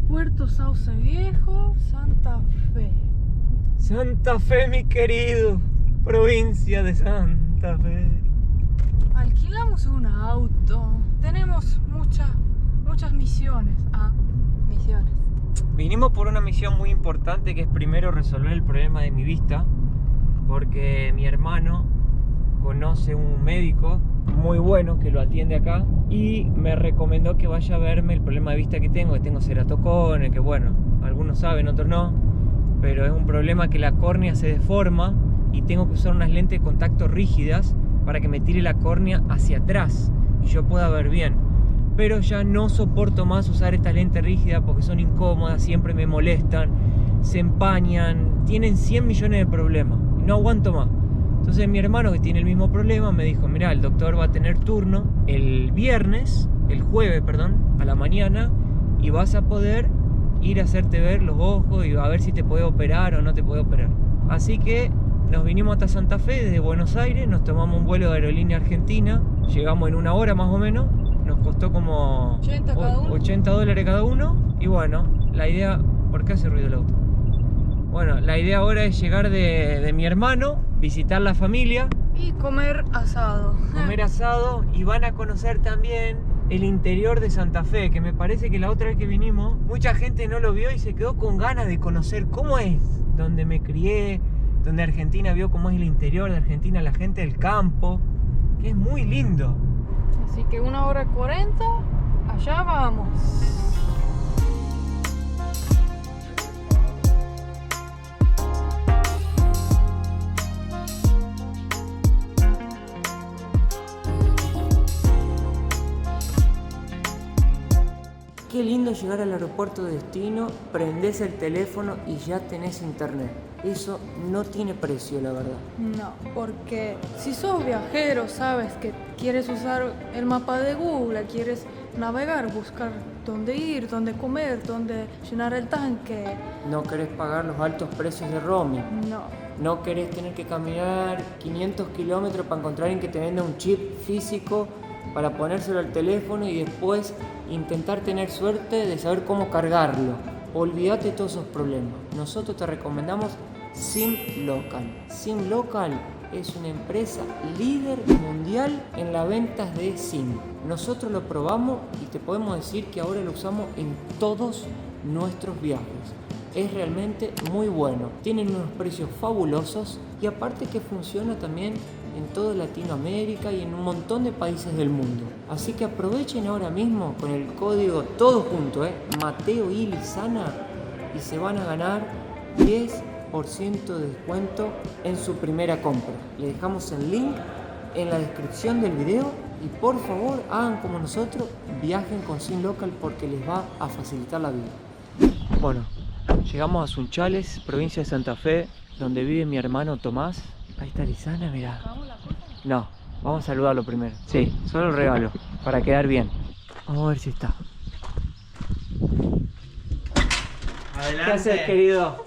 Puerto Sauce Viejo, Santa Fe. Santa Fe, mi querido. Provincia de Santa Fe. Alquilamos un auto. Tenemos muchas misiones. Misiones. Vinimos por una misión muy importante, que es primero resolver el problema de mi vista, porque mi hermano conoce un médico muy bueno que lo atiende acá y me recomendó que vaya a verme el problema de vista que tengo ceratocones, que bueno, algunos saben, otros no, pero es un problema que la córnea se deforma y tengo que usar unas lentes de contacto rígidas para que me tire la córnea hacia atrás y yo pueda ver bien. Pero ya no soporto más usar estas lentes rígidas porque son incómodas, siempre me molestan, se empañan, tienen 100 millones de problemas y no aguanto más. Entonces mi hermano, que tiene el mismo problema, me dijo: mira, el doctor va a tener turno el jueves, a la mañana, y vas a poder ir a hacerte ver los ojos y a ver si te puede operar o no te puede operar. Así que nos vinimos hasta Santa Fe desde Buenos Aires, nos tomamos un vuelo de Aerolínea Argentina, llegamos en una hora más o menos, nos costó como $80 cada uno, y bueno, la idea... ¿Por qué hace ruido el auto? Bueno, la idea ahora es llegar de mi hermano, visitar la familia y comer asado. Y van a conocer también el interior de Santa Fe, que me parece que la otra vez que vinimos mucha gente no lo vio y se quedó con ganas de conocer cómo es donde me crié, donde Argentina vio cómo es el interior de Argentina, la gente del campo, que es muy lindo. Así que 1:40, allá vamos. Qué lindo llegar al aeropuerto de destino, prendés el teléfono y ya tenés internet. Eso no tiene precio, la verdad. No, porque si sos viajero, sabes que quieres usar el mapa de Google, quieres navegar, buscar dónde ir, dónde comer, dónde llenar el tanque. No querés pagar los altos precios de roaming. No. No querés tener que caminar 500 kilómetros para encontrar alguien que te venda un chip físico para ponérselo al teléfono y después intentar tener suerte de saber cómo cargarlo. Olvídate de todos esos problemas. Nosotros te recomendamos SIM-Local. SIM-Local es una empresa líder mundial en las ventas de SIM. Nosotros lo probamos y te podemos decir que ahora lo usamos en todos nuestros viajes. Es realmente muy bueno. Tienen unos precios fabulosos y aparte que funciona también en toda Latinoamérica y en un montón de países del mundo. Así que aprovechen ahora mismo con el código todo junto, Mateo y Lizana, y se van a ganar 10% de descuento en su primera compra. Les dejamos el link en la descripción del video y por favor hagan como nosotros, viajen con SIM-Local porque les va a facilitar la vida. Bueno, llegamos a Sunchales, provincia de Santa Fe, donde vive mi hermano Tomás. Ahí está Lizana, mirá. No, vamos a saludarlo primero. Sí, solo el regalo, para quedar bien. Vamos a ver si está. Adelante. ¿Qué haces, querido?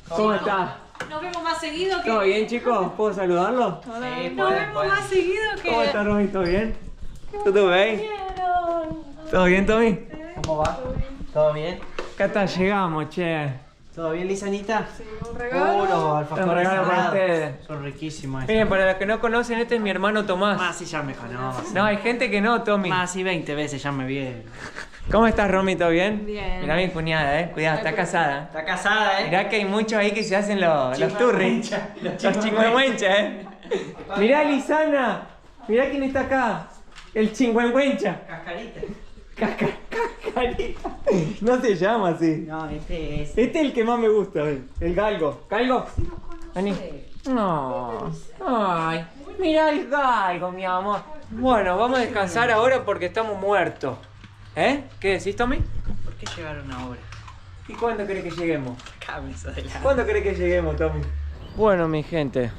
¿Cómo estás? Nos vemos más seguido que... ¿Todo bien, chicos? ¿Puedo saludarlo? Sí, Nos vemos más seguido que... ¿Cómo estás, Romy? ¿Todo bien? ¿Todo bien? ¿Todo bien, Tommy? ¿Cómo va? ¿Todo bien? Acá está, llegamos, che. ¿Todo bien, Lisanita? Sí, un regalo. Los alfajores Un regalo para salados. ustedes. Son riquísimos. Miren, para los que no conocen, este es mi hermano Tomás. Más si ya me conoce. No, hay gente que no, Tommy. Más si 20 veces ya me vieron. ¿Cómo estás, Romy? ¿Todo bien? Bien. Mirá mi cuñada, cuidado, está casada. Está casada, Mirá que hay muchos ahí que se hacen los turris. Los chingüengüenchas, Mirá, Lizana. Mirá quién está acá. El chingüengüencha. Cascarita. Cascarita. No se llama así. No, este es... Este es el que más me gusta, el galgo. ¿Galgo? Vení. No. Ay, mira el galgo, mi amor. Bueno, vamos a descansar ahora porque estamos muertos. ¿Qué decís, Tommy? ¿Por qué llegaron ahora? ¿Y cuándo querés que lleguemos? Cabeza de la... ¿Cuándo querés que lleguemos, Tommy? Bueno, mi gente,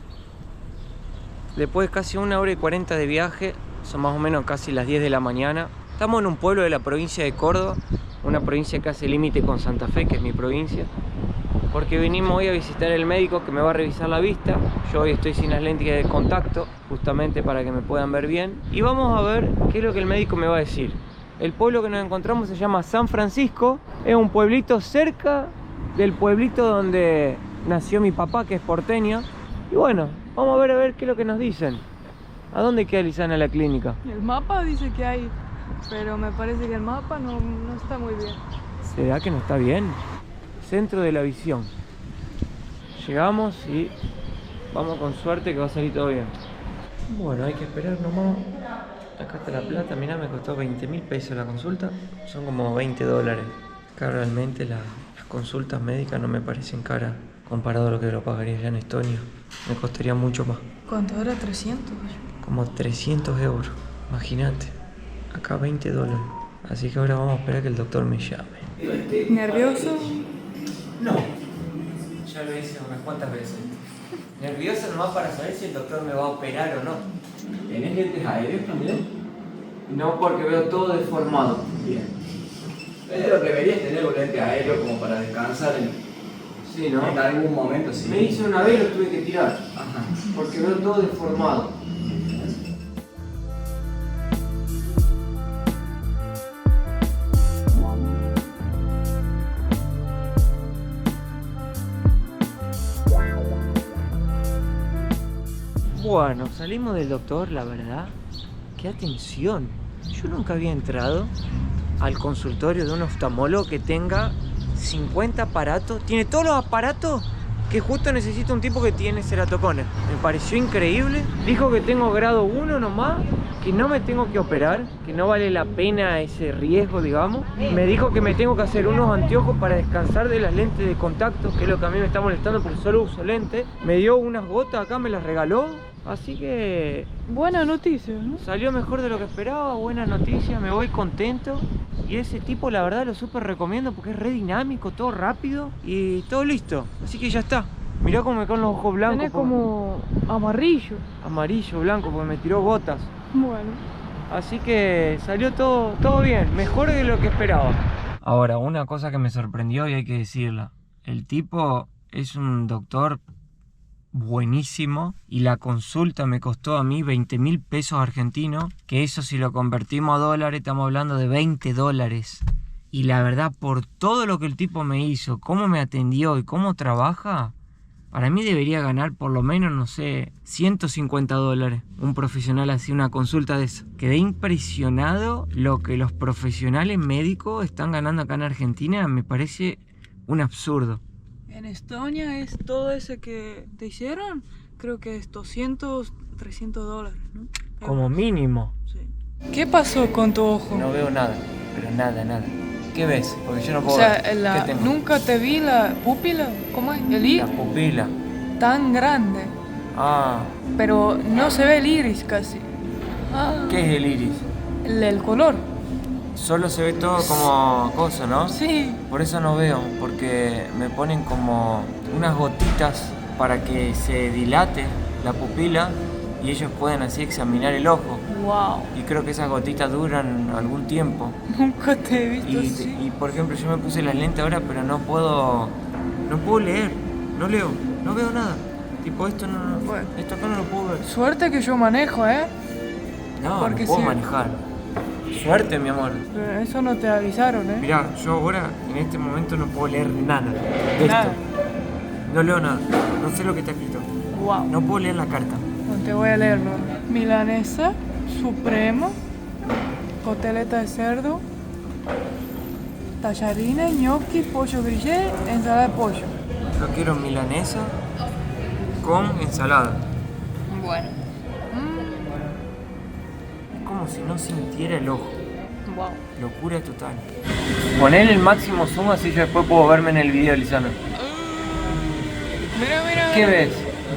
después de casi 1:40 de viaje, son más o menos casi las 10 de la mañana. Estamos en un pueblo de la provincia de Córdoba, una provincia que hace límite con Santa Fe, que es mi provincia, porque venimos hoy a visitar el médico que me va a revisar la vista. Yo hoy estoy sin las lentes de contacto, justamente para que me puedan ver bien, y vamos a ver qué es lo que el médico me va a decir. El pueblo que nos encontramos se llama San Francisco. Es un pueblito cerca del pueblito donde nació mi papá, que es porteño. Y bueno, vamos a ver qué es lo que nos dicen. ¿A dónde queda Lisana la clínica? El mapa dice que hay, pero me parece que el mapa no está muy bien. ¿Será que no está bien? Centro de la visión. Llegamos y vamos con suerte que va a salir todo bien. Bueno, hay que esperar nomás. Acá está la plata, mirá, me costó 20.000 pesos la consulta. Son como $20. Acá realmente las consultas médicas no me parecen caras comparado a lo que lo pagaría allá en Estonia. Me costaría mucho más. ¿Cuánto era? 300. Como 300 euros, imagínate. Acá $20. Así que ahora vamos a esperar que el doctor me llame. ¿Nervioso? No, ya lo hice unas cuantas veces. Nervioso nomás para saber si el doctor me va a operar o no. ¿Tenés lentes aéreos también? No, porque veo todo deformado. Bien. Pero deberías tener un lente aéreo como para descansar Sí, ¿no? en algún momento, sí. Me hice una vez y lo tuve que tirar. Ajá. Porque veo todo deformado. Bueno, salimos del doctor, la verdad. ¡Qué atención! Yo nunca había entrado al consultorio de un oftalmólogo que tenga 50 aparatos. Tiene todos los aparatos que justo necesita un tipo que tiene ceratocones. Me pareció increíble. Dijo que tengo grado 1 nomás, que no me tengo que operar, que no vale la pena ese riesgo, digamos. Me dijo que me tengo que hacer unos anteojos para descansar de las lentes de contacto, que es lo que a mí me está molestando porque solo uso lentes. Me dio unas gotas acá, me las regaló. Así que Buena noticia, ¿no? salió mejor de lo que esperaba, buena noticia, me voy contento. Y ese tipo la verdad lo súper recomiendo porque es re dinámico, todo rápido y todo listo. Así que ya está. Mirá cómo me quedan los ojos blancos. Tenés como amarillo. Amarillo, blanco, porque me tiró gotas. Bueno. Así que salió todo bien, mejor de lo que esperaba. Ahora, una cosa que me sorprendió y hay que decirla. El tipo es un doctor buenísimo y la consulta me costó a mí 20.000 pesos argentinos, que eso si lo convertimos a dólares estamos hablando de $20. Y la verdad, por todo lo que el tipo me hizo, cómo me atendió y cómo trabaja, para mí debería ganar por lo menos, no sé, $150 un profesional así, una consulta de eso. Quedé impresionado lo que los profesionales médicos están ganando acá en Argentina, me parece un absurdo. En Estonia es todo ese que te hicieron, creo que es $200, $300, ¿no? Como mínimo. Sí. ¿Qué pasó con tu ojo? No veo nada, pero nada. ¿Qué ves? Porque yo no O puedo sea, ver. ¿Qué tengo? nunca te vi la pupila, ¿cómo es? El La iris, pupila. tan grande, Ah, pero no se ve el iris casi. Ah, ¿qué es el iris? el color. Solo se ve todo como cosa, ¿no? Sí. Por eso no veo, porque me ponen como unas gotitas para que se dilate la pupila y ellos pueden así examinar el ojo. Wow. Y creo que esas gotitas duran algún tiempo. Nunca te he visto así. Y por ejemplo, yo me puse las lentes ahora, pero no puedo leer, no leo, no veo nada. Tipo, esto esto acá no lo puedo ver. Suerte que yo manejo, ¿eh? No, Porque no puedo sí. manejar. Suerte, mi amor. Pero eso no te avisaron, ¿eh? Mirá, yo ahora en este momento no puedo leer nada de Nada. esto. No leo nada, no sé lo que está escrito. Wow. No puedo leer la carta. No te voy a leerlo. Milanesa, supremo, coteleta de cerdo, tallarines, gnocchi, pollo grillé, ensalada de pollo. Yo quiero milanesa con ensalada. Bueno. Es como si no sintiera el ojo. Wow. Locura total. Poner el máximo zoom así yo después puedo verme en el video, Lisana. Mira. ¿Qué ves?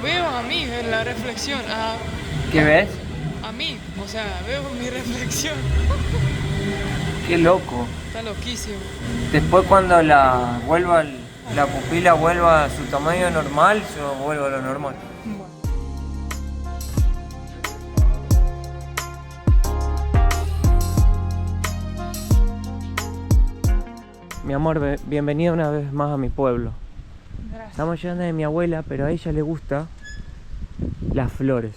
Veo a mí en la reflexión. ¿Qué ves? A mí. O sea, veo mi reflexión. Qué loco. Está loquísimo. Después cuando la pupila vuelva a su tamaño normal, yo vuelvo a lo normal. Mi amor, bienvenida una vez más a mi pueblo. Gracias. Estamos llegando de mi abuela, pero a ella le gusta las flores.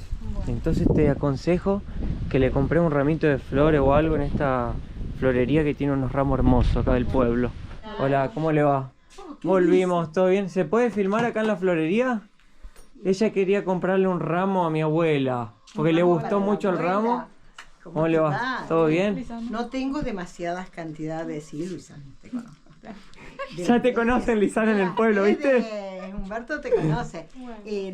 Entonces te aconsejo que le compré un ramito de flores o algo en esta florería que tiene unos ramos hermosos acá del pueblo. Hola, ¿cómo le va? Volvimos, ¿todo bien? ¿Se puede filmar acá en la florería? Ella quería comprarle un ramo a mi abuela, porque le gustó mucho el ramo. ¿Cómo le va? ¿Todo bien? No tengo demasiadas cantidades, sí, Luisa, te conozco. Ya te conocen, Lisana, en el pueblo, ¿viste? Humberto te conoce.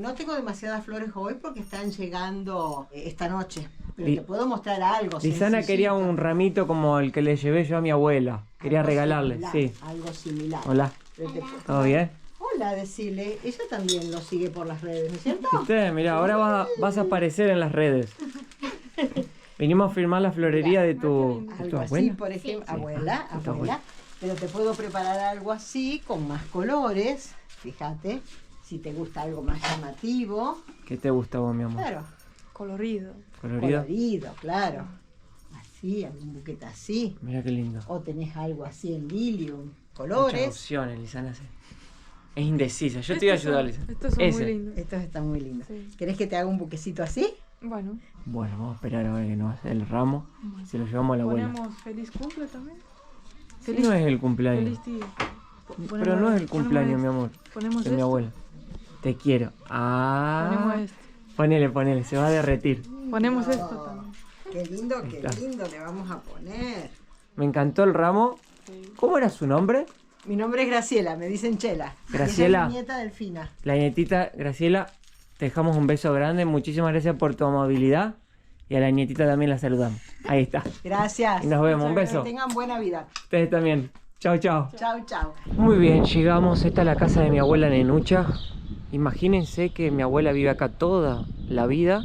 No tengo demasiadas flores hoy porque están llegando esta noche. Pero te puedo mostrar algo. Lisana quería un ramito como el que le llevé yo a mi abuela. Quería regalarle, similar, sí. Algo similar. Hola, ¿todo bien? Hola, decirle. Ella también lo sigue por las redes, ¿no es cierto? ¿Viste? Mira, ahora vas a aparecer en las redes. Vinimos a filmar la florería de tu Algo así, abuela. por ejemplo, Sí. abuela. Pero te puedo preparar algo así, con más colores. Fíjate, si te gusta algo más llamativo. ¿Qué te gusta vos, mi amor? Claro, Colorido. ¿Colorido? colorido, claro. Así, algún buquete así. Mira qué lindo. O tenés algo así en lilium, Muchas colores. opciones, Lisana. Sí. Es indecisa. Yo te voy a ayudar, Lisana. Estos son Ese. muy lindos. Estos están muy lindos. Sí. ¿Querés que te haga un buquecito así? Bueno, Bueno, vamos a esperar ahora que nos hace el ramo. Se lo llevamos a la abuela. ponemos feliz cumple también. Sí, no es el cumpleaños. Feliz día. Pero no es el cumpleaños, mi ponemos amor. Ponemos De mi esto. abuela. Te quiero. Ah. Ponemos esto. Ponele, se va a derretir. Ponemos esto también. Qué lindo, qué está. lindo le vamos a poner. Me encantó el ramo. ¿Cómo era su nombre? Mi nombre es Graciela, me dicen Chela. Graciela. Ella es mi nieta Delfina. La nietita Graciela, te dejamos un beso grande. Muchísimas gracias por tu amabilidad. Y a la nietita también la saludamos. Ahí está. Gracias. Y nos vemos. Un beso. Que tengan buena vida. Ustedes también. Chao, chao. Chau, chau. Muy bien, llegamos. Esta es la casa de mi abuela Nenucha. Imagínense que mi abuela vive acá toda la vida.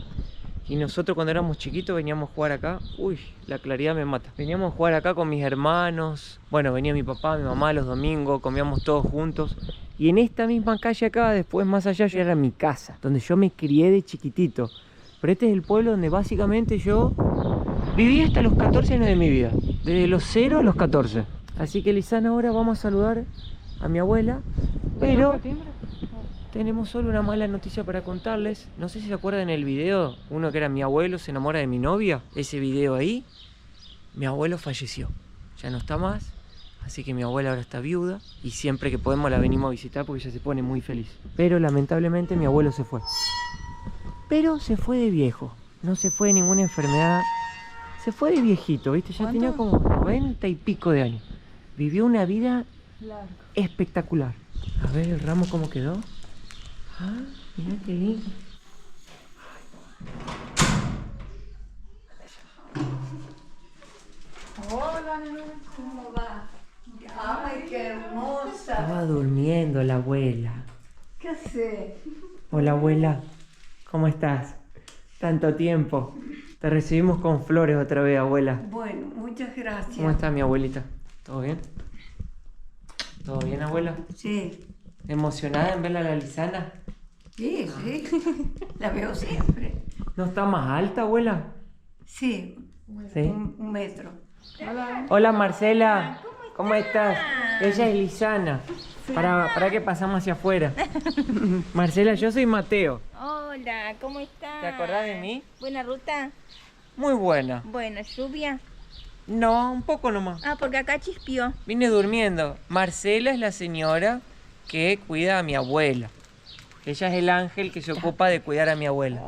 Y nosotros cuando éramos chiquitos veníamos a jugar acá. Uy, la claridad me mata. Veníamos a jugar acá con mis hermanos. Bueno, venía mi papá, mi mamá los domingos. Comíamos todos juntos. Y en esta misma calle acá, después más allá, ya era mi casa. Donde yo me crié de chiquitito. Pero este es el pueblo donde básicamente yo viví hasta los 14 años de mi vida. Desde los 0 a los 14. Así que Lisana, ahora vamos a saludar a mi abuela. Pero tenemos solo una mala noticia para contarles. No sé si se acuerdan el video, uno que era mi abuelo se enamora de mi novia. Ese video ahí, mi abuelo falleció. Ya no está más. Así que mi abuela ahora está viuda. Y siempre que podemos la venimos a visitar porque ella se pone muy feliz. Pero lamentablemente mi abuelo se fue. Pero se fue de viejo. No se fue de ninguna enfermedad. Se fue de viejito, ¿viste? Ya tenía como 90 y pico de años. Vivió una vida Largo. espectacular. A ver el ramo cómo quedó. Ah, mirá qué lindo. Hola, ¿cómo va? Ay, qué hermosa. Estaba durmiendo la abuela. ¿Qué hace? Hola abuela, ¿cómo estás? Tanto tiempo. Te recibimos con flores otra vez, abuela. Bueno, muchas gracias. ¿Cómo está mi abuelita? ¿Todo bien? ¿Todo bien, abuela? Sí, ¿Emocionada en verla a la Lisana? sí, sí. La veo siempre. ¿No está más alta, abuela? Sí, Sí. un metro. Hola Marcela, ¿cómo estás? Ella es Lisana. Para que pasamos hacia afuera. Marcela, yo soy Mateo. Hola, ¿cómo estás? ¿Te acordás de mí? ¿Buena ruta? Muy buena. Bueno, lluvia. No, un poco nomás. Ah, porque acá chispió. Vine durmiendo. Marcela es la señora que cuida a mi abuela. Ella es el ángel que se ocupa de cuidar a mi abuela.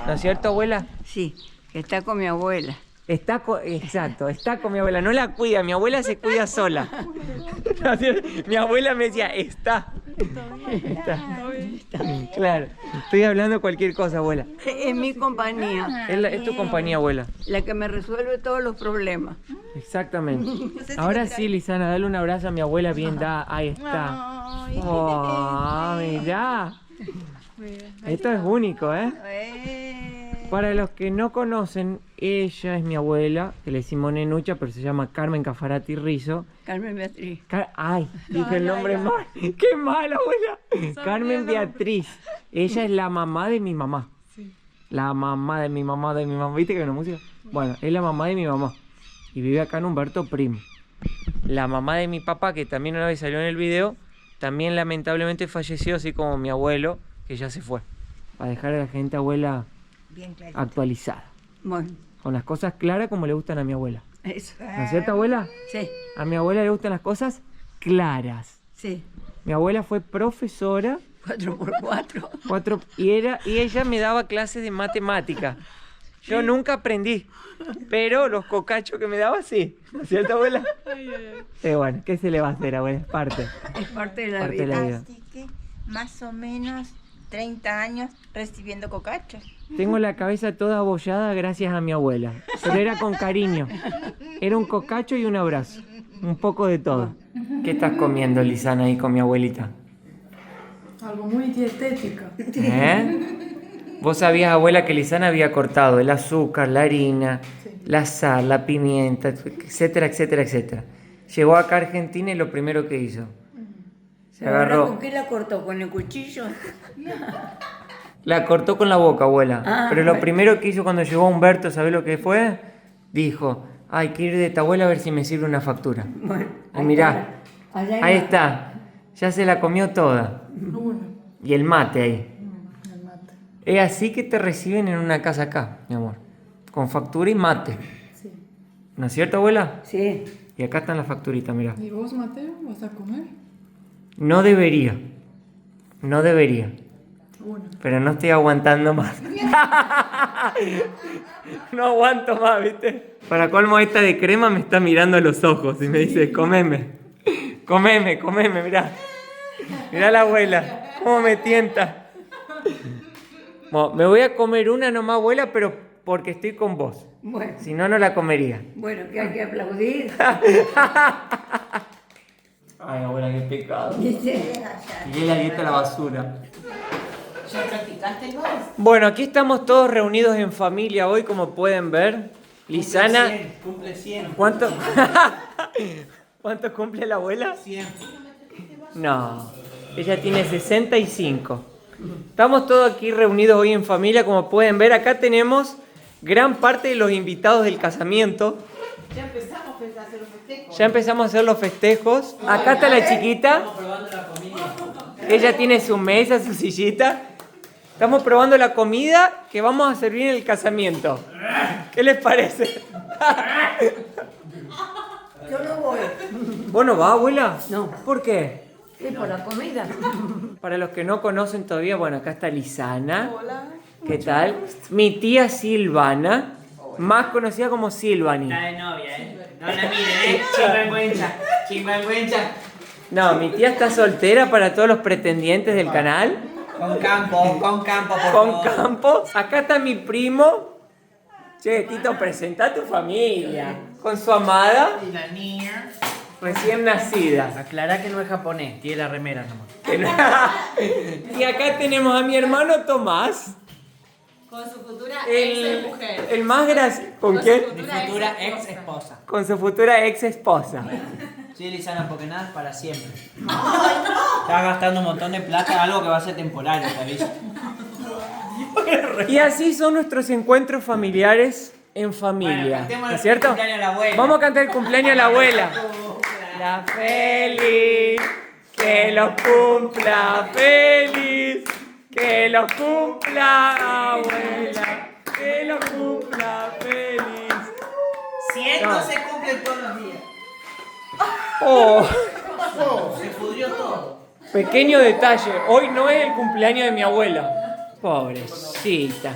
¿No es cierto, abuela? Sí, está con mi abuela. Exacto, está con mi abuela. No la cuida, mi abuela se cuida sola. Mi abuela me decía, está. Claro, estoy hablando cualquier cosa, abuela. Es mi compañía, Es tu compañía, abuela. la que me resuelve todos los problemas. Exactamente. Ahora sí, Lisana, dale un abrazo a mi abuela bien da. Ahí está. Ay. Oh, mirá. Esto es único, ¿eh? Para los que no conocen, ella es mi abuela, que le decimos Nenucha, pero se llama Carmen Cafarati Rizzo. Carmen Beatriz. Ay, dije el nombre mal. ¡Qué mal, abuela! Carmen Beatriz. Ella es la mamá de mi mamá. La mamá de mi mamá, ¿Viste que hay una música? Bueno, es la mamá de mi mamá. Y vive acá en Humberto Primo. La mamá de mi papá, que también una vez salió en el video, también lamentablemente falleció, así como mi abuelo, que ya se fue. Para dejar a la gente, abuela, Bien clarito. actualizada. Bueno, Con las cosas claras como le gustan a mi abuela. Eso. ¿No es cierto, abuela? Sí, A mi abuela le gustan las cosas claras. sí. Mi abuela fue profesora 4x4. y ella me daba clases de matemática. Yo nunca aprendí, pero los cocachos que me daba sí. ¿No es cierto, abuela? Bueno, ¿qué se le va a hacer, abuela? Es parte. Es parte de la Parte de vida. la vida. Así que más o menos 30 años recibiendo cocachos. Tengo la cabeza toda abollada gracias a mi abuela, pero era con cariño. Era un cocacho y un abrazo. Un poco de todo. ¿Qué estás comiendo, Lisana, ahí con mi abuelita? Algo muy dietética. Vos sabías, abuela, que Lisana había cortado el azúcar, la harina, la sal, la pimienta, etcétera, etcétera, etcétera. Llegó acá a Argentina y lo primero que hizo, se agarró, ¿Con qué la cortó? ¿Con el cuchillo? la cortó con la boca, abuela. Ah, Pero lo bueno. primero que hizo cuando llegó Humberto, ¿sabés lo que fue? Dijo, hay que ir de esta abuela a ver si me sirve una factura. Bueno, Y mirá, allá ahí va. está, ya se la comió toda. Y el mate ahí. El mate. Es así que te reciben en una casa acá, mi amor. Con factura y mate. Sí. ¿No es cierto, abuela? Sí. Y acá están las facturitas, mirá. ¿Y vos, Mateo, vas a comer? No debería. No debería. Bueno. Pero no estoy aguantando más. No aguanto más, ¿viste? Para colmo, esta de crema me está mirando a los ojos y me dice, comeme. Comeme, comeme, mirá. Mirá la abuela, cómo me tienta. Bueno, me voy a comer una nomás, abuela, pero porque estoy con vos. Bueno, Si no, no la comería. bueno, que hay que aplaudir. Ay, abuela, qué pecado. ¿Viste? Tiré la dieta a la basura. ¿Ya practicaste vos? Bueno, aquí estamos todos reunidos en familia hoy, como pueden ver. Lisana, Cumple 100. ¿cuánto? ¿Cuánto cumple la abuela? 100. No, ella tiene 65. Estamos todos aquí reunidos hoy en familia, como pueden ver. Acá tenemos gran parte de los invitados del casamiento. Ya empezamos a hacer los festejos. Ya empezamos a hacer los festejos. Acá está la chiquita. Estamos probando la comida. Ella tiene su mesa, su sillita. Estamos probando la comida que vamos a servir en el casamiento. ¿Qué les parece? Yo no voy. ¿Vos no vas, abuela? No. ¿Por qué? Es por la comida. Para los que no conocen todavía, bueno, acá está Lisana. Hola. ¿Qué tal? Mi tía Silvana, más conocida como Silvani. Está de novia, No la miren, Chingüengüencha. Chingüengüencha. No, mi tía está soltera para todos los pretendientes del canal. Con campo, por Con favor. campo. Acá está mi primo. Che, Tito, presenta a tu familia. Con su amada, Y la niña. recién nacida. Aclara que no es japonés, tiene la remera nomás. Y acá tenemos a mi hermano Tomás. Con su futura El más gracioso. ¿Con quién? Mi futura ex esposa. Con su futura ex esposa. Sí, Lisana, porque nada es para siempre. Estás gastando un montón de plata, algo que va a ser temporario, te aviso. Y así son nuestros encuentros familiares en familia. Bueno, ¿No es cierto? cumpleaños a la abuela. Vamos a cantar el cumpleaños a la abuela. La feliz, que los cumpla feliz, que los cumpla abuela, que los cumpla feliz. 100 No. no se cumplen todos los días. Oh, Se pudrió todo. pequeño detalle, hoy no es el cumpleaños de mi abuela. Pobrecita.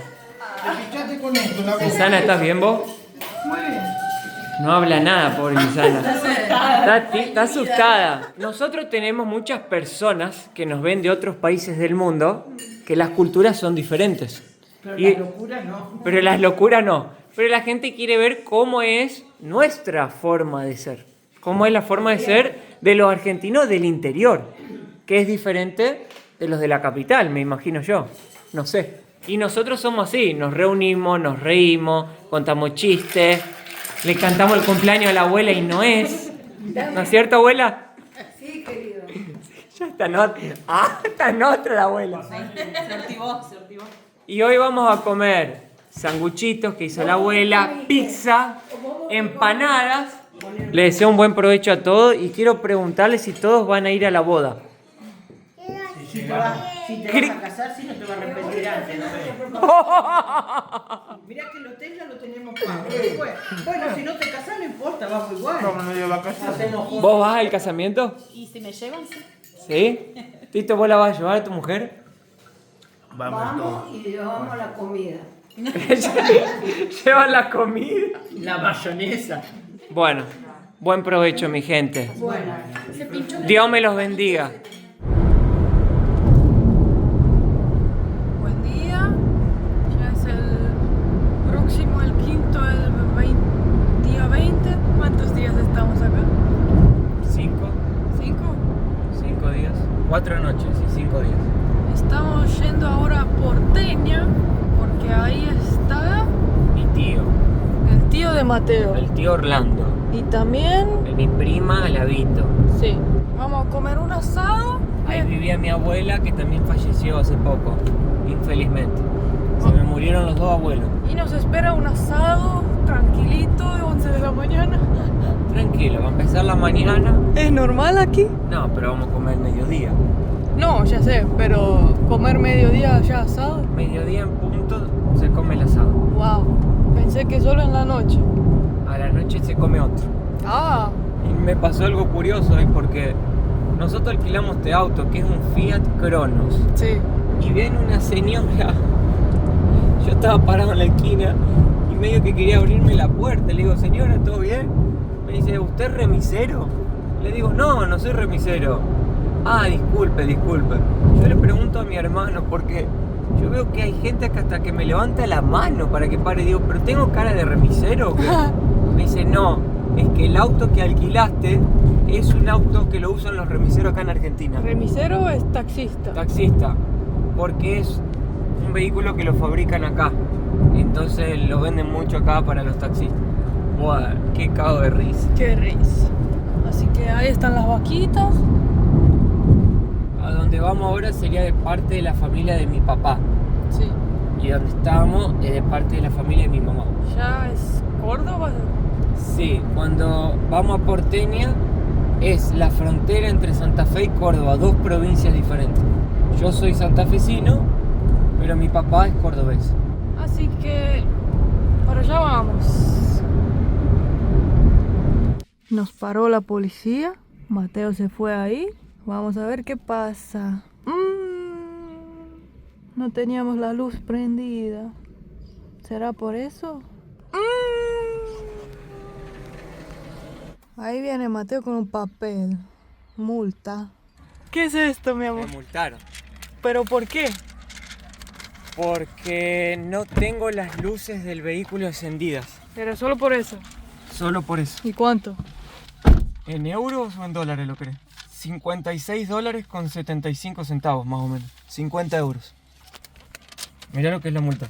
Lisana, ¿estás bien vos? No habla nada, pobre Lisana. Está asustada. Nosotros tenemos muchas personas que nos ven de otros países del mundo que las culturas son diferentes. Pero Y- las locuras no. Pero las locuras no. Pero la gente quiere ver cómo es nuestra forma de ser. Cómo es la forma de ser de los argentinos del interior. Que es diferente de los de la capital, me imagino yo. No sé. Y nosotros somos así. Nos reunimos, nos reímos, contamos chistes. Le cantamos el cumpleaños a la abuela y no es. ¿No es cierto, abuela? Sí, querido. Ya está en otra. Ah, está en otra la abuela. Se activó. Y hoy vamos a comer sanguchitos que hizo la abuela, pizza, empanadas. Les deseo un buen provecho a todos y quiero preguntarles si todos van a ir a la boda. Si te vas a casar, si no te vas a arrepentir antes, ¿no? Mirá que el hotel ya lo tenemos pago. Bueno, si no te casas no importa, vamos igual. Hacemos juntos. ¿Vos vas al casamiento? Y si me llevan, sí. ¿Sí? Tito, ¿vos la vas a llevar a tu mujer? Vamos y llevamos la comida. Llevan la comida. La mayonesa. Bueno, buen provecho, mi gente. Bueno, Dios me los bendiga. Buen día. Ya es el próximo, el quinto, día 20. ¿Cuántos días estamos acá? 5 días. 4 noches y 5 días. Estamos yendo ahora a Porteña porque ahí está Mi tío, el tío de Mateo. el tío Orlando, Y también, mi prima Lavito. sí, vamos a comer un asado. Ahí vivía mi abuela que también falleció hace poco, infelizmente. Se me murieron los dos abuelos. Y nos espera un asado tranquilito de 11 de la mañana. Tranquilo, va a empezar la mañana. ¿Es normal aquí? No, pero vamos a comer mediodía. No, ya sé, pero comer mediodía ya asado. Mediodía en punto se come el asado. Wow, pensé que solo en la noche. A la noche se come otro. Ah, Y me pasó algo curioso ahí porque nosotros alquilamos este auto que es un Fiat Cronos. sí. Y viene una señora. Yo estaba parado en la esquina y medio que quería abrirme la puerta. Le digo, señora, ¿todo bien? Me dice, ¿usted es remisero? Le digo, no, no soy remisero. Ah, disculpe. Yo le pregunto a mi hermano porque yo veo que hay gente que hasta que me levanta la mano para que pare. Digo, ¿pero tengo cara de remisero o qué? Me dice, no, es que el auto que alquilaste es un auto que lo usan los remiseros acá en Argentina. Remisero es taxista. Taxista, porque es un vehículo que lo fabrican acá. Entonces lo venden mucho acá para los taxistas. Buah, qué cago de risa. Qué risa. Así que ahí están las vaquitas. A donde vamos ahora sería de parte de la familia de mi papá. Sí. Y donde estábamos es de parte de la familia de mi mamá. Ya es Córdoba. Sí, cuando vamos a Porteña es la frontera entre Santa Fe y Córdoba, dos provincias diferentes. Yo soy santafesino, pero mi papá es cordobés. Así que para allá vamos. Nos paró la policía. Mateo se fue ahí. Vamos a ver qué pasa. No teníamos la luz prendida. ¿Será por eso? Ahí viene Mateo con un papel. Multa. ¿Qué es esto, mi amor? Me multaron. ¿Pero por qué? Porque no tengo las luces del vehículo encendidas. Era solo por eso. Solo por eso. ¿Y cuánto? ¿En euros o en dólares lo crees? $56 con 75 centavos más o menos. 50 euros. Mirá lo que es la multa.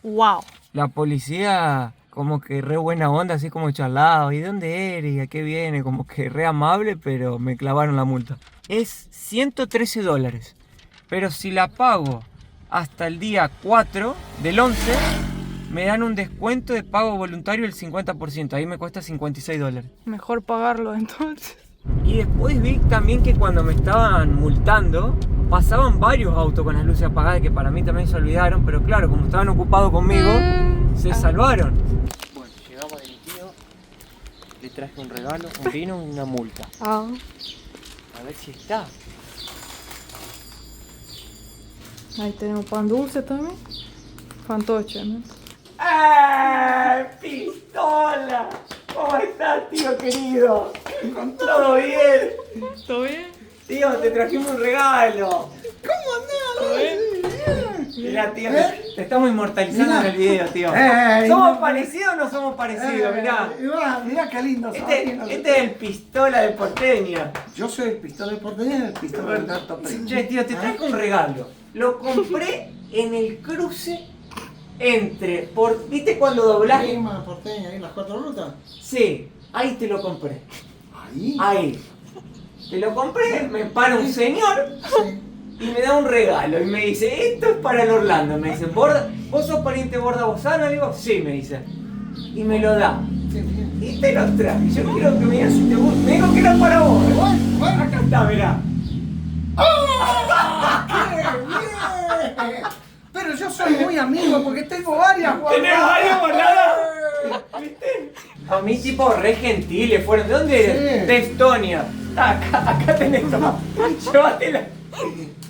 ¡Wow! La policía como que re buena onda, así como charlado. ¿Y de dónde eres? ¿Y a qué viene? Como que re amable, pero me clavaron la multa. Es $113. Pero si la pago hasta el día 4 del 11, me dan un descuento de pago voluntario del 50%. Ahí me cuesta $56. Mejor pagarlo entonces. Y después vi también que cuando me estaban multando, pasaban varios autos con las luces apagadas que para mí también se olvidaron, pero claro, como estaban ocupados conmigo, se salvaron. Bueno, llegamos de mi tío, le traje un regalo, un vino y una multa. Ah. A ver si está. Ahí tenemos pan dulce también. Fantoche, ¿no? ¡Ah! ¡Pistola! ¿Cómo estás, tío querido? ¿Todo bien? ¿Todo bien? Tío, te trajimos un regalo. ¿Cómo andás? Mirá, tío, te estamos inmortalizando en el video, tío. Eh, ¿Somos no- parecidos o no somos parecidos? Mirá. Mirá qué lindo. Este es el pistola de Porteña. Yo soy el pistola de Porteña y el pistola de Gato Primo. Che, tío, te traje un regalo. Lo compré en el cruce entre... ¿Viste cuando doblás? Ahí, más Porteña, ahí en las 4 rutas. Sí, ahí te lo compré. Ahí. Ahí. Te lo compré, me para un señor Sí. y me da un regalo. Y me dice, esto es para el Orlando. Me dice, ¿vos sos pariente Borda Bozano? Le digo, sí, me dice. Y me lo da. Sí, bien. Y te lo traje. Yo quiero que me digas si te gusta. Me dijo que era para vos. Bueno. Acá está, mirá. ¡Ah! muy amigo porque tengo varias guardadas. ¿Tenés varias guardadas? ¿Viste? A mí tipo re gentiles fueron. ¿De dónde eres? Sí. De Estonia. Acá tenés, toma. Llévatela.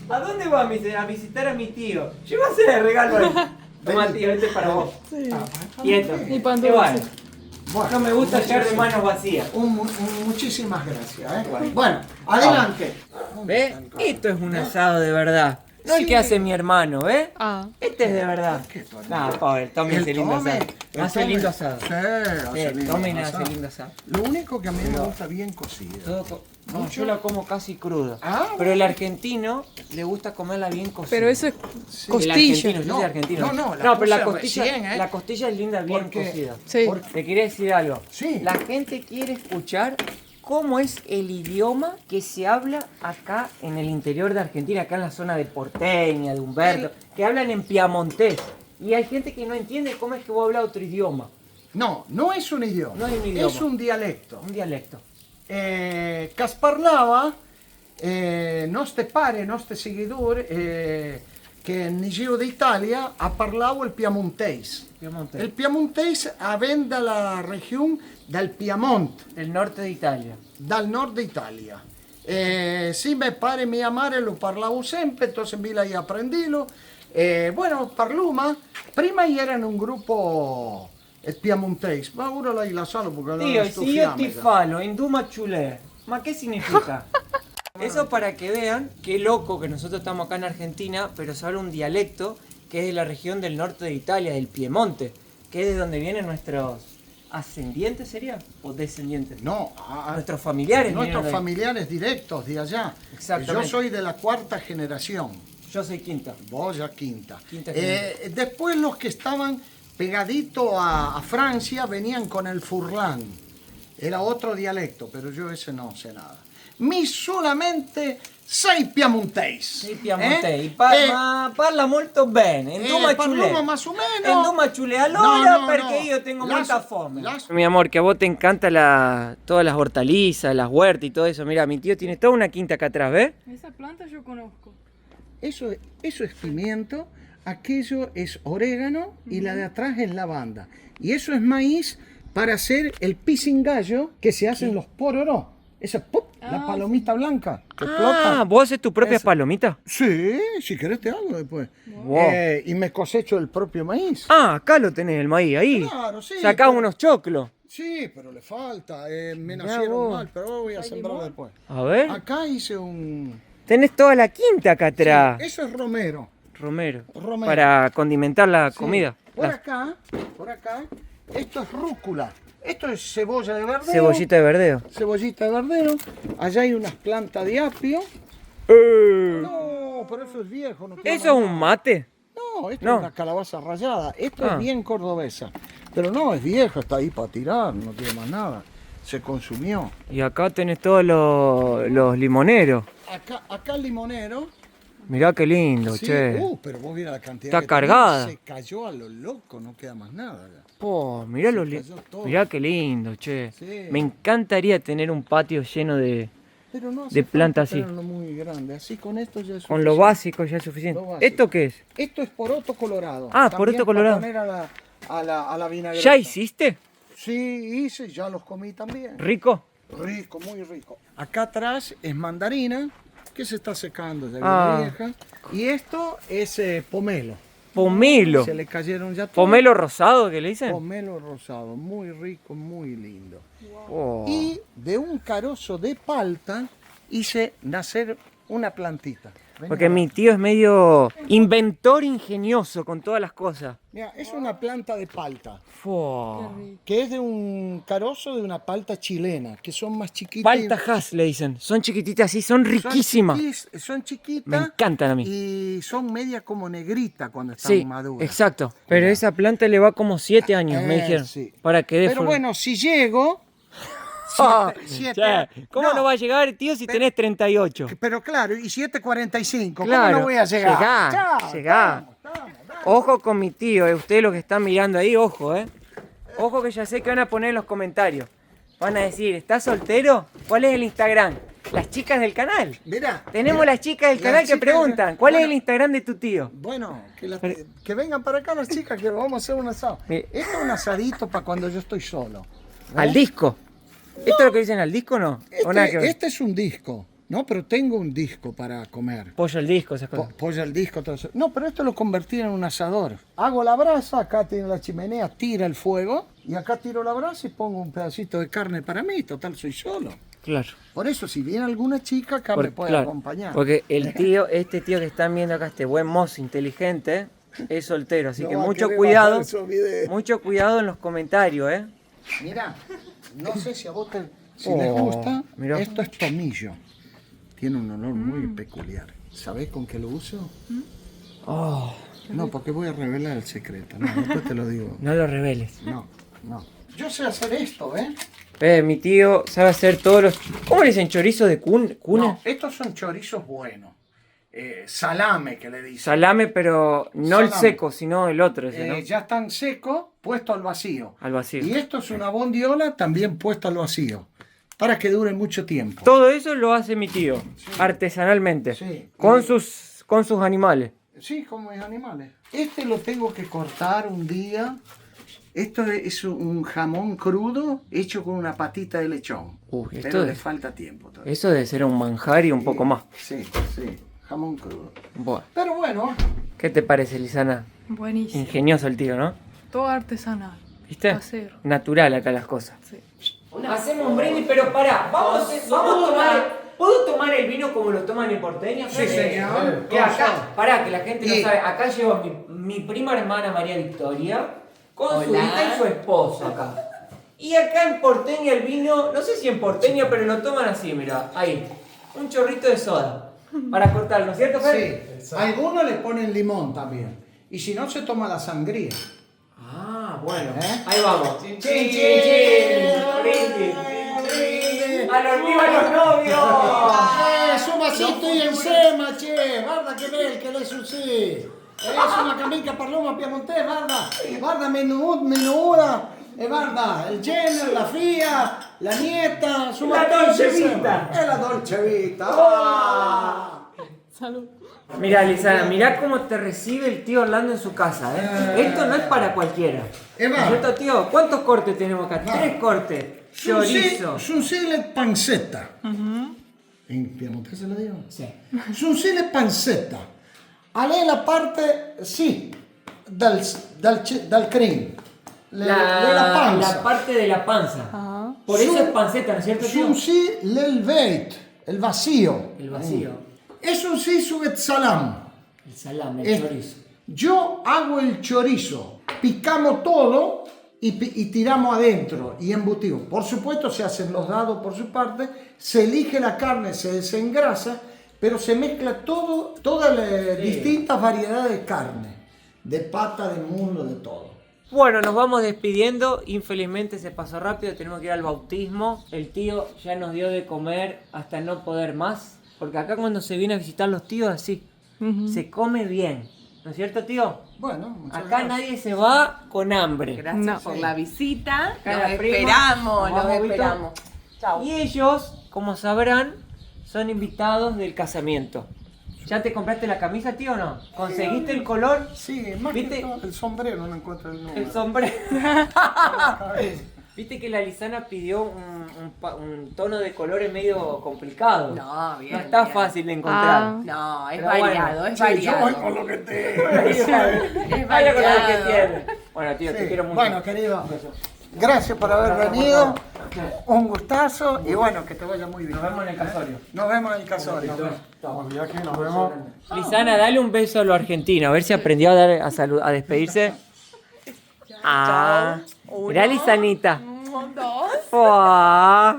¿A dónde vas a visitar a mi tío? Llévasela de regalo a él. Toma, tío, este es para vos. Y esto. Y pan Y bueno, dulce. Bueno, no me gusta llegar de muchísimas- manos vacías. Muchísimas gracias. Bueno, adelante. ¿Ves? Esto es un asado de verdad. No el que hace mi hermano, ¿ves? Ah. Este es de verdad. ¿Qué tu hermano? Nada, pobre, Tommy hace lindo asado. Hace lindo asado. Sí, hace lindo Tommy asado. hace lindo asado. Lo único que a mí me gusta bien cocido. No, yo la como casi cruda. Ah, Pero el argentino le gusta comerla bien cocida. Pero eso es El costilla. argentino, yo No, soy argentino. no, la pero la puse costilla, recién, ¿eh? la costilla es linda bien Porque- cocida. Sí. Te quería decir algo. Sí. La gente quiere escuchar cómo es el idioma que se habla acá en el interior de Argentina, acá en la zona de Porteña, de Humberto, que hablan en piamontés. Y hay gente que no entiende cómo es que vos hablas otro idioma. No, no es un idioma. No es un idioma. Es un dialecto. Un dialecto. Che parlava, nostre pare, nostri seguidori, che nel Giro d'Italia ha parlato il piemontese. Piamontés. Il piemontese avviene dalla regione del Piemonte, El norte de Italia. dal nord Italia. Sì, me pare mia madre lo parlavo sempre, entonces mi l'hai apprendilo. Bueno, parluma, prima erano un gruppo piemontese, ma ora l'hai lasciato perché non Tío, è y si yo te stufiamo. falo, induma chulé, ¿ma qué significa? Eso para que vean qué loco que nosotros estamos acá en Argentina, pero se habla un dialecto que es de la región del norte de Italia, del Piemonte, que es de donde vienen nuestros ascendientes, ¿sería? ¿O descendientes? No, Nuestros familiares. nuestros vinieron de ahí. familiares directos de allá. Exactamente. Yo soy de la cuarta generación, Yo soy quinta. vos ya quinta. Quinta Después los que estaban pegaditos a Francia venían con el furlán. Era otro dialecto, pero yo ese no sé nada. Mi solamente sei piemontese. Sei piemontese, ma parla molto bene, induma chulé. parliamo más o meno. Induma chulé allora No, perché no. io tengo Las- molta fome. las- Mi amor, que a vos te encanta todas las hortalizas, las huertas y todo eso. Mira, mi tío tiene toda una quinta acá atrás, ¿ves? Esa planta yo conozco. Eso es pimiento, aquello es orégano y la de atrás es lavanda. Y eso es maíz para hacer el pisingallo que se hacen los pororó. Esa, ¡pum!, la palomita blanca que explota. ¿vos haces tu propia Esa. palomita? Sí, si querés te hago después. Wow. Y me cosecho el propio maíz. Ah, acá lo tenés, el maíz, ahí. Claro, sí, Sacás pero- unos choclos. Sí, pero le falta. Me Mirá nacieron vos. mal, pero voy a sembrar después. A ver. Acá hice un... Tenés toda la quinta acá atrás. Eso es romero. Romero. Romero. Para condimentar la Sí. comida. Por La acá, esto es rúcula. Esto es cebolla de verdeo. cebollita de verdeo. Cebollita de verdeo. Allá hay unas plantas de apio. No, pero eso es viejo. No queda ¿Eso es más un nada. mate? No, esto No. es una calabaza rallada. Esto Ah. es bien cordobesa. Pero no, es viejo, está ahí para tirar, no tiene más nada. Se consumió. Y acá tenés todos los limoneros. Acá el limonero. Mirá qué lindo, Sí, che. pero vos mira la cantidad Está que cargada. tenía, se cayó a lo loco, no queda más nada. Ya. Po, mirá, cayó todo. mirá qué lindo, che. Sí. Me encantaría tener un patio lleno de... Pero no hace De planta falta así. tenerlo muy grande. Así con esto ya es Con lo suficiente. básico ya es suficiente. Lo básico. ¿Esto qué es? Esto es poroto colorado. Ah, También poroto para colorado. poner a la vinagreta. ¿Ya hiciste? Sí, hice, ya los comí también. ¿Rico? Rico, muy rico. Acá atrás es mandarina, que se está secando, ya viene Ah. vieja. Y esto es pomelo. Pomelo. Se le cayeron ya todos. ¿Pomelo rosado que le dicen? Pomelo rosado, muy rico, muy lindo. Oh. Y de un carozo de palta hice nacer una plantita. Vení Porque acá. mi tío es medio inventor ingenioso con todas las cosas. Mira, es una planta de palta, Fua. que es de un carozo de una palta chilena, que son más chiquitas. Palta Hass le dicen. Son chiquititas así, son riquísimas. Son chiquitas. Me encantan a mí. Y son media como negrita cuando están Sí, maduras. exacto. Pero esa planta le va como 7 años, me dijeron. Sí. Para que dé Pero fruto. bueno, si llego... Ah, siete- che, ¿cómo no va a llegar, tío, si tenés 38? Pero claro, y 7:45, Claro, ¿cómo no voy a llegar? llegá, Chao, llegá. estamos. Ojo con mi tío, ustedes los que están mirando ahí, ojo, Ojo que ya sé que van a poner en los comentarios. Van a decir, ¿estás soltero? ¿Cuál es el Instagram? las chicas del canal. Mirá. Tenemos mirá. las chicas del Las canal que chicas- preguntan, ¿cuál es bueno, el Instagram de tu tío? Bueno, que vengan para acá las chicas, que vamos a hacer un asado. Mi- Esto es un asadito para cuando yo estoy solo. ¿no? Al disco. ¿Esto es lo que dicen al disco o no? ¿O nada que ver? Este es un disco, ¿no? Pero tengo un disco para comer. Pollo al disco, esas cosas. Pollo al disco, todo eso. No, pero esto lo convertí en un asador. Hago la brasa, acá tiene la chimenea, tira el fuego, y acá tiro la brasa y pongo un pedacito de carne para mí, total, soy solo. Claro. Por eso, si viene alguna chica, acá me puede claro, acompañar. porque el tío, este tío que están viendo acá, este buen mozo inteligente, es soltero, así No que va a mucho querer cuidado, bajar esos videos. mucho cuidado en los comentarios, ¿eh? Mira, no sé si a vos si Oh, les gusta, mirá. esto es tomillo. Tiene un olor muy peculiar. ¿Sabés con qué lo uso? Oh, No, porque voy a revelar el secreto. No, después te lo digo. no lo reveles. No, no. Yo sé hacer esto, ¿eh? Mi tío sabe hacer todos los... ¿Cómo le dicen? ¿Chorizo de cuna? No, estos son chorizos buenos. Salame, que le dicen. Salame, pero no el Salame. seco, sino el otro, ese, ¿no? Ya están secos, puesto al vacío. Al vacío. Y esto es una bondiola también puesto al vacío. Para que dure mucho tiempo. Todo eso lo hace mi tío, artesanalmente, Sí. con sus animales. Sí, como mis animales. Este lo tengo que cortar un día. Esto es un jamón crudo hecho con una patita de lechón. Uy, esto pero le es- falta tiempo todavía. Eso debe ser un manjar y un poco más. Sí, sí, jamón crudo. Buah. Pero bueno, ¿Qué te parece, Lisana? Buenísimo. Ingenioso el tío, ¿no? Todo artesanal. ¿Viste? Casero. Natural acá las cosas. Sí. Hacemos un brindis, pero pará, vamos a tomar... ¿Puedo tomar el vino como lo toman en Porteña? Sí, señor. Que acá, pará, que la gente no Y- sabe, acá llegó mi prima hermana María Victoria con su hija y su esposo acá. Y acá en Porteña el vino, no sé si en Porteña, pero lo toman así, mira, ahí, un chorrito de soda para cortarlo, ¿no es cierto, Fer? sí, algunos le ponen limón también. Y si no, se toma la sangría. Ah, bueno, ¿Eh? ahí vamos. Chin, Chin, chin, chin, chin. brindis. ¡A los vivos los novios! Su vasito y encima, che, guarda che bel che lei sul sì. Una camica parloma piemontese, guarda menuda, e guarda, il genere, la figlia, la nieta, su La dolce vita. È la dolce vita. Ah. Salud. Mirá, Lisana, mirá cómo te recibe el tío Orlando en su casa, ¿eh? Esto no es para cualquiera. ¿No es cierto, tío? ¿Cuántos cortes tenemos acá? Va. 3 cortes. Chorizo. Sunsile pancetta. In piemontese lo dico? Sí. Sunsile pancetta. A lei la parte, sì, dal cream. La panza. La parte de la panza. Ajá. Por eso Sun- es panceta, ¿no es cierto, tío? Sunsi l'elveit, el vacío. El vacío. Es un sí su salam. El salame, el Es- chorizo. Yo hago el chorizo, picamos todo y tiramos adentro y embutimos. Por supuesto se hacen los dados por su parte, se elige la carne, se desengrasa, pero se mezcla todo, todas las distintas variedades de carne, de pata, de muslo, de todo. Bueno, nos vamos despidiendo. Infelizmente se pasó rápido, tenemos que ir al bautismo. El tío ya nos dio de comer hasta no poder más. Porque acá cuando se viene a visitar los tíos, así, se come bien. ¿No es cierto, tío? Bueno, muchas Acá gracias. nadie se va con hambre. Gracias No. por la visita. Acá Los la prima. esperamos, Vamos, los Vito. esperamos. Chao. Y ellos, como sabrán, son invitados del casamiento. ¿Ya te compraste la camisa, tío, o no? ¿Conseguiste el color? Sí, más ¿Viste? que todo, el sombrero no encuentro el número. El sombrero. Viste que la Lisana pidió un tono de colores medio complicado. No, bien, No está bien. fácil de encontrar. Ah. No, es Pero bueno, variado, es Sí, yo variado. voy con lo que tengo. Vaya variado. con lo que tiene. Bueno, tío, te Sí. quiero mucho. Bueno, querido, gracias por haber venido. Un gustazo y bueno, que te vaya muy bien. Nos vemos en el casorio. Nos vemos en el casorio. Nos vemos. Lisana, dale un beso a lo argentino, a ver si aprendió a despedirse. Ah, mirá, Lisanita. Oh.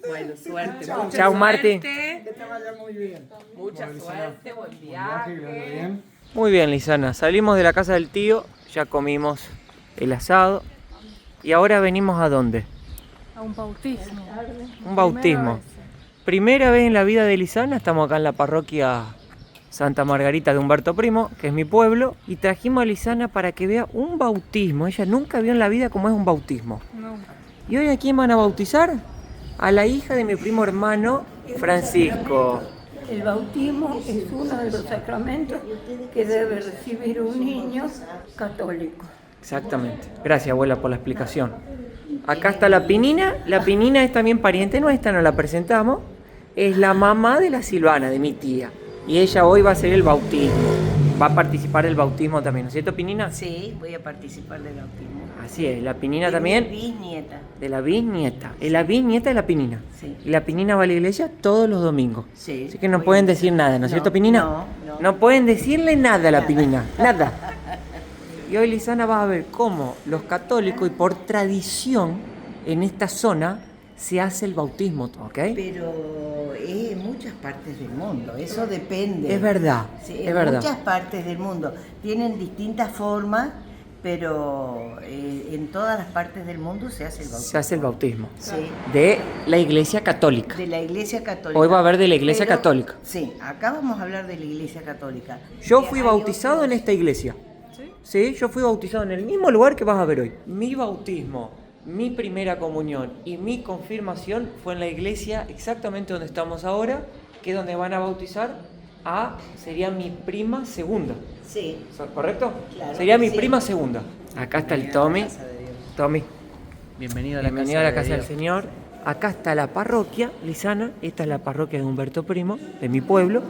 Bueno, suerte. Chau, mucha Marti. suerte, Que te vaya muy bien. Mucha suerte, buen viaje. Muy bien, Lisana. Salimos de la casa del tío, ya comimos el asado. ¿Y ahora venimos a dónde? A un bautismo. Un bautismo. Primera vez en la vida de Lisana, estamos acá en la parroquia Santa Margarita de Humberto Primo, que es mi pueblo, y trajimos a Lisana para que vea un bautismo. Ella nunca vio en la vida cómo es un bautismo. No. ¿Y hoy a quién van a bautizar? a la hija de mi primo hermano Francisco. El bautismo es uno de los sacramentos que debe recibir un niño católico. Exactamente. Gracias, abuela, por la explicación. Acá está la Pinina. La Pinina es también pariente nuestra, nos la presentamos. Es la mamá de la Silvana, de mi tía. Y ella hoy va a hacer el bautismo. Va a participar del bautismo también, ¿no es cierto, Pinina? Sí, voy a participar del bautismo. Así es, la Pinina también. De mi bisnieta. De la bisnieta. Es la bisnieta de la Pinina. Sí. Y la Pinina va a la iglesia todos los domingos. Sí. Así que no pueden decir nada, ¿no es cierto, Pinina? No pueden decirle nada a la Pinina. Nada. Y hoy Lisana va a ver cómo los católicos, y por tradición, en esta zona, se hace el bautismo, ¿ok? Pero es en muchas partes del mundo, eso depende. Es verdad, Sí, es en verdad. muchas partes del mundo. Tienen distintas formas, pero en todas las partes del mundo se hace el bautismo. Se hace el bautismo. Sí. De la iglesia católica. De la iglesia católica. Hoy va a haber de la iglesia Pero- católica. Sí, acá vamos a hablar de la iglesia católica. Yo fui bautizado en esta iglesia. Sí, yo fui bautizado en el mismo lugar que vas a ver hoy. Mi bautismo, mi primera comunión y mi confirmación fue en la iglesia exactamente donde estamos ahora, que es donde van a bautizar sería mi prima segunda. Sí. ¿Correcto? Claro Sería que mi sí. prima segunda. Acá está el Tommy. Tommy, Bienvenido a bienvenido a la casa del Señor. Acá está la parroquia, Lisana. Esta es la parroquia de Humberto Primo, de mi pueblo.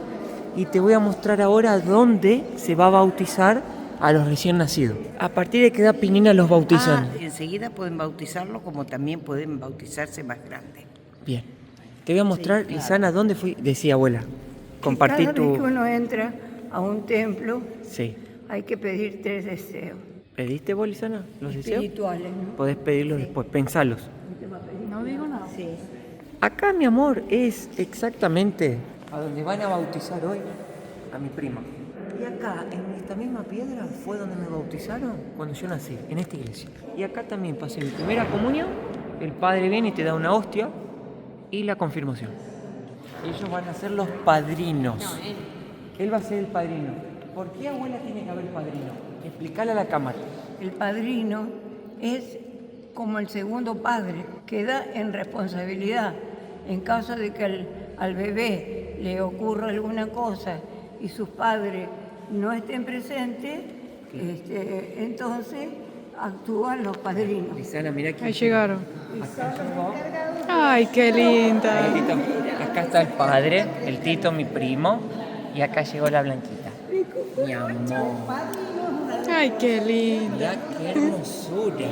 Y te voy a mostrar ahora dónde se va a bautizar a los recién nacidos. ¿A partir de qué edad, Pinina, los bautizan? Enseguida pueden bautizarlo como también pueden bautizarse más grandes. Bien. Te voy a mostrar, claro. Lisana, dónde fui. Decía, abuela, compartí Cada vez que tu... uno entra a un templo, Sí. hay que pedir 3 deseos ¿Pediste vos, Lisana, los deseos? espirituales, ¿no? Podés pedirlos después, pensalos. No digo nada. Sí. Acá, mi amor, es exactamente a donde van a bautizar hoy a mi prima. Y acá, en esta misma piedra, fue donde me bautizaron cuando yo nací, en esta iglesia. Y acá también pasé mi primera comunión, el padre viene y te da una hostia, y la confirmación. Ellos van a ser los padrinos. Él va a ser el padrino. ¿Por qué, abuela, tiene que haber padrino? Explícale a la cámara. El padrino es como el segundo padre, queda en responsabilidad. En caso de que al bebé le ocurra alguna cosa y sus padres no estén presentes, entonces actúan los padrinos. Lisana, mira aquí. Ahí llegaron. Acá llegó. Ay, qué linda. El Tito. Acá está el padre, el Tito, mi primo, y acá llegó la Blanquita. Mi amor. Ay, qué linda. Mirá qué hermosura.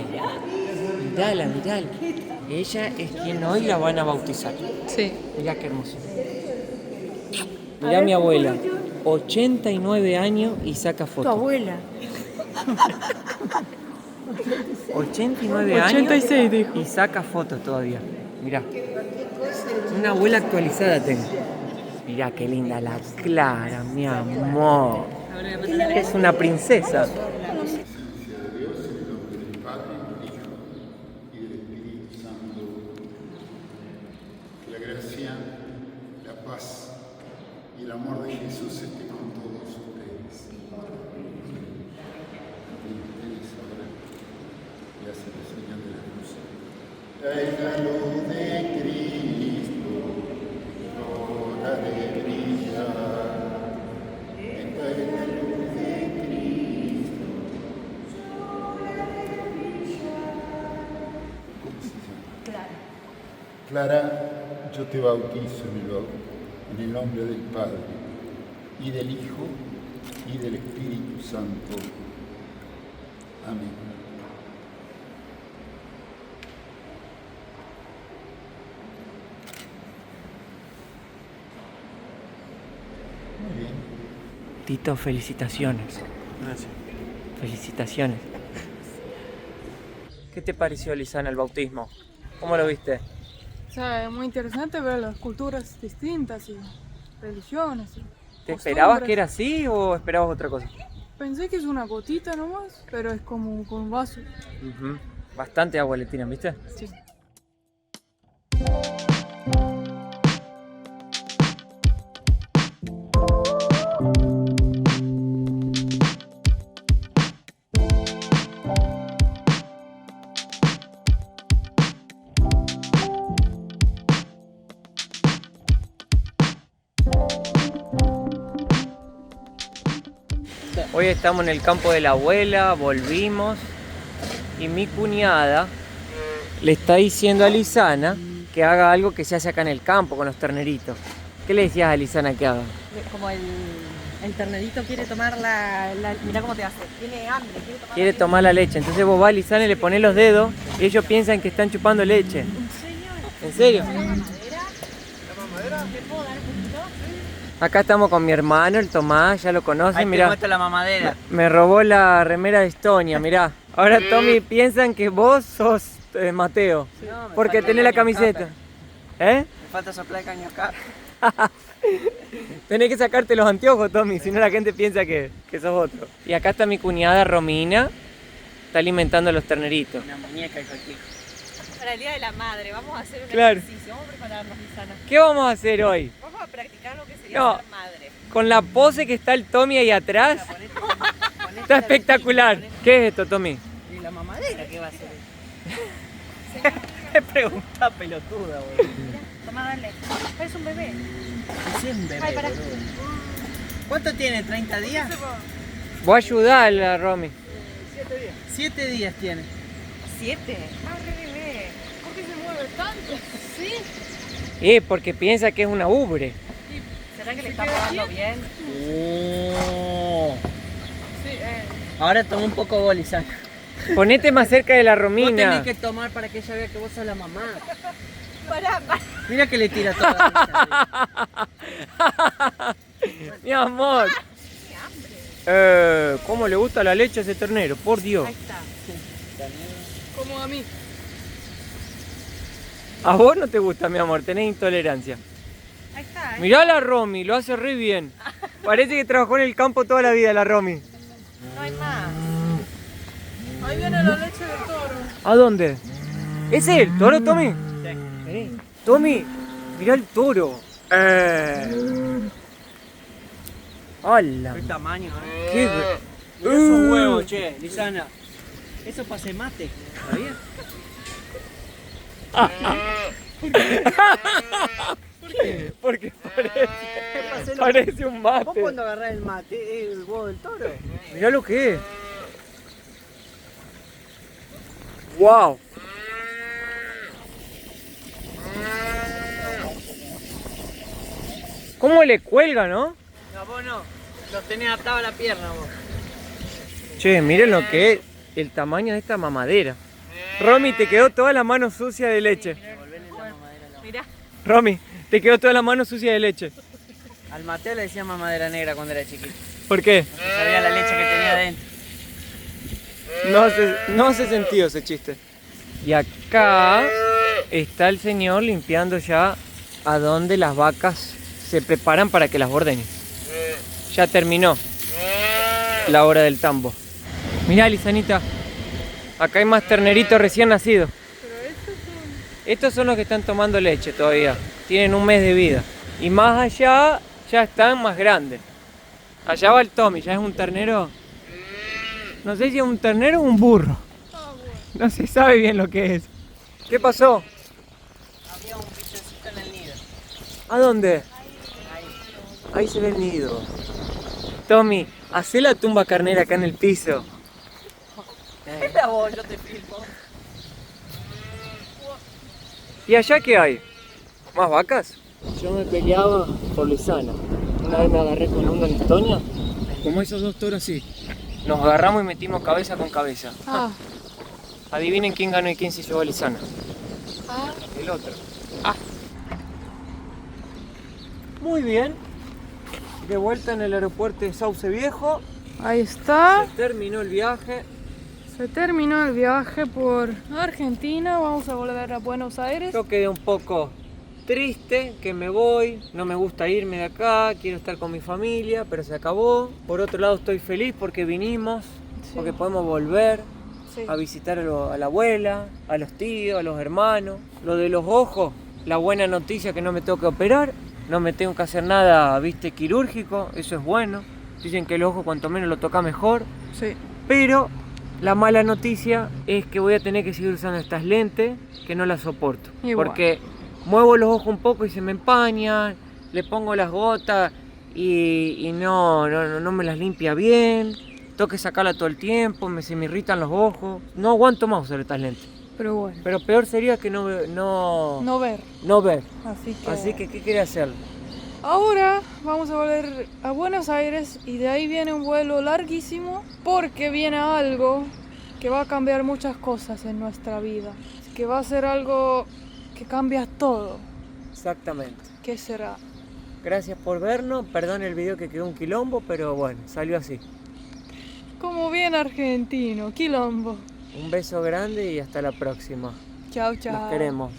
Mirala, mirala. Ella es quien hoy la van a bautizar. Sí. Mirá qué hermosura. Mirá mi abuela, 89 años y saca Tu fotos. abuela. 89 años 86 dijo. y saca fotos todavía. Mirá. Una abuela actualizada tengo. Mirá qué linda la Clara, mi amor. Es una princesa. La gracia, la paz y el amor de Jesús esté con todos ustedes. Y hace la señal de la cruz. Regalo de Cristo, hora de brillar. Esta es la luz de Cristo. ¿Cómo se llama? Clara, yo te bautizo en el nombre del Padre, y del Hijo, y del Espíritu Santo. Amén. Muy bien. Tito, felicitaciones. Gracias. Felicitaciones. ¿Qué te pareció, Lisana, el bautismo? ¿Cómo lo viste? O sea, es muy interesante ver las culturas distintas y religiones. Y ¿Te esperabas costumbres. que era así o esperabas otra cosa? Pensé que es una gotita nomás, pero es como con un vaso. Ujú. Bastante agua le tiran, ¿viste? Sí. Hoy estamos en el campo de la abuela, volvimos. Y mi cuñada le está diciendo a Lisana que haga algo que se hace acá en el campo con los terneritos. ¿Qué le decías a Lisana que haga? Como el ternerito quiere tomar mirá cómo te hace. Tiene hambre, Quiere tomar la leche. Entonces vos vas a Lisana y le pones los dedos y ellos piensan que están chupando leche. ¿En serio? Acá estamos con mi hermano, el Tomás, ya lo conocen, Ahí te mirá. muestro la mamadera. Me robó la remera de Estonia, mirá. Ahora Tommy piensan que vos sos Mateo, No, porque tenés la camiseta. ¿Eh? Me falta soplar el caño acá. Tenés que sacarte los anteojos, Tommy, si no la gente piensa que sos otro. Y acá está mi cuñada Romina, está alimentando a los terneritos. Una muñeca y cualquier. Para el Día de la Madre, vamos a hacer un Claro. ejercicio, vamos a prepararnos, Lisana. ¿Qué vamos a hacer hoy? Vamos a practicar lo que sería No, ser madre. con la pose que está el Tommy ahí atrás, está espectacular. ¿Qué es esto, Tommy? ¿Y la mamadera qué va a ser? Qué pregunta pelotuda, boludo. Toma, dale. Es un bebé. Sí, es un bebé, Ay, pará. boludo. ¿Cuánto tiene? ¿30 días? Voy a ayudarla, Romy. 7 días. 7 días tiene. 7. Ah, re bebé. ¿Por qué se mueve tanto? Sí. Porque piensa que es una ubre. ¿Será que le está pagando bien? Oh. Sí, Ahora toma un poco vos, Lisana. Ponete más cerca de la Vos Romina. tenés que tomar para que ella vea que vos sos la mamá. Pará. Mira que le tira toda la leche. Mi amor. ¿Cómo le gusta la leche a ese ternero? Por Dios. Ahí está. Como a mí. A vos no te gusta, mi amor, tenés intolerancia. Ahí está. Mirá la Romy, lo hace re bien. Parece que trabajó en el campo toda la vida la Romy. No hay más. Ahí viene la leche del toro. ¿A dónde? ¿Ese es el toro, Tommy? Vení. Tommy, mirá el toro. ¡Hala! ¿Qué tamaño, Qué Mirá esos huevos, che, Lisana. Eso para hacer mate, ¿sabías? Porque parece un mate. ¿Vos cuando agarrás el mate es el huevo del toro? Mirá lo que es. ¡Wow! ¿Cómo le cuelga, no? No, vos no. Los tenés atados a la pierna vos. Che, miren lo que es el tamaño de esta mamadera. Romy, te quedó toda la mano sucia de leche. Mirá. Romy, te quedó toda la mano sucia de leche. Al Mateo le decía mamadera negra cuando era chiquito. ¿Por qué? No sabía la leche que tenía adentro. No hace sentido ese chiste. Y acá está el señor limpiando ya a donde las vacas se preparan para que las ordenen. Ya terminó la hora del tambo. Mirá, Lisanita, acá hay más terneritos recién nacidos. Estos son los que están tomando leche todavía. Tienen un mes de vida. Y más allá ya están más grandes. Allá va el Tommy, ya es un ternero. No sé si es un ternero o un burro. No se sabe bien lo que es. ¿Qué pasó? Había un bichocito en el nido. ¿A dónde? Ahí se ve el nido. Tommy, hacé la tumba carnera acá en el piso. Espera vos, yo te filmo. ¿Y allá qué hay? ¿Más vacas? Yo me peleaba por Lisana. Una vez me agarré con uno en Estonia. Como esos dos toros así. Nos agarramos y metimos cabeza con cabeza. Adivinen quién ganó y quién se llevó a Lisana. El otro. Muy bien. De vuelta en el aeropuerto de Sauce Viejo. Ahí está. Se terminó el viaje. Se terminó el viaje por Argentina. Vamos a volver a Buenos Aires. Yo quedé un poco triste que me voy. No me gusta irme de acá. Quiero estar con mi familia, pero se acabó. Por otro lado estoy feliz porque vinimos. Sí. Porque podemos volver Sí. a visitar a la abuela, a los tíos, a los hermanos. Lo de los ojos, la buena noticia que no me tengo que operar. No me tengo que hacer nada, viste, quirúrgico. Eso es bueno. Dicen que el ojo cuanto menos lo toca mejor. Sí. Pero la mala noticia es que voy a tener que seguir usando estas lentes que no las soporto. Igual. Porque muevo los ojos un poco y se me empañan, le pongo las gotas y no me las limpia bien. Tengo que sacarla todo el tiempo, se me irritan los ojos. No aguanto más usar estas lentes. Pero bueno. Pero peor sería que no ver. Así que, ¿qué quiere hacer? Ahora vamos a volver a Buenos Aires y de ahí viene un vuelo larguísimo porque viene algo que va a cambiar muchas cosas en nuestra vida. Que va a ser algo que cambia todo. Exactamente. ¿Qué será? Gracias por vernos. Perdón el video que quedó un quilombo, pero bueno, salió así. Como bien argentino, quilombo. Un beso grande y hasta la próxima. Chao, chao. Los queremos.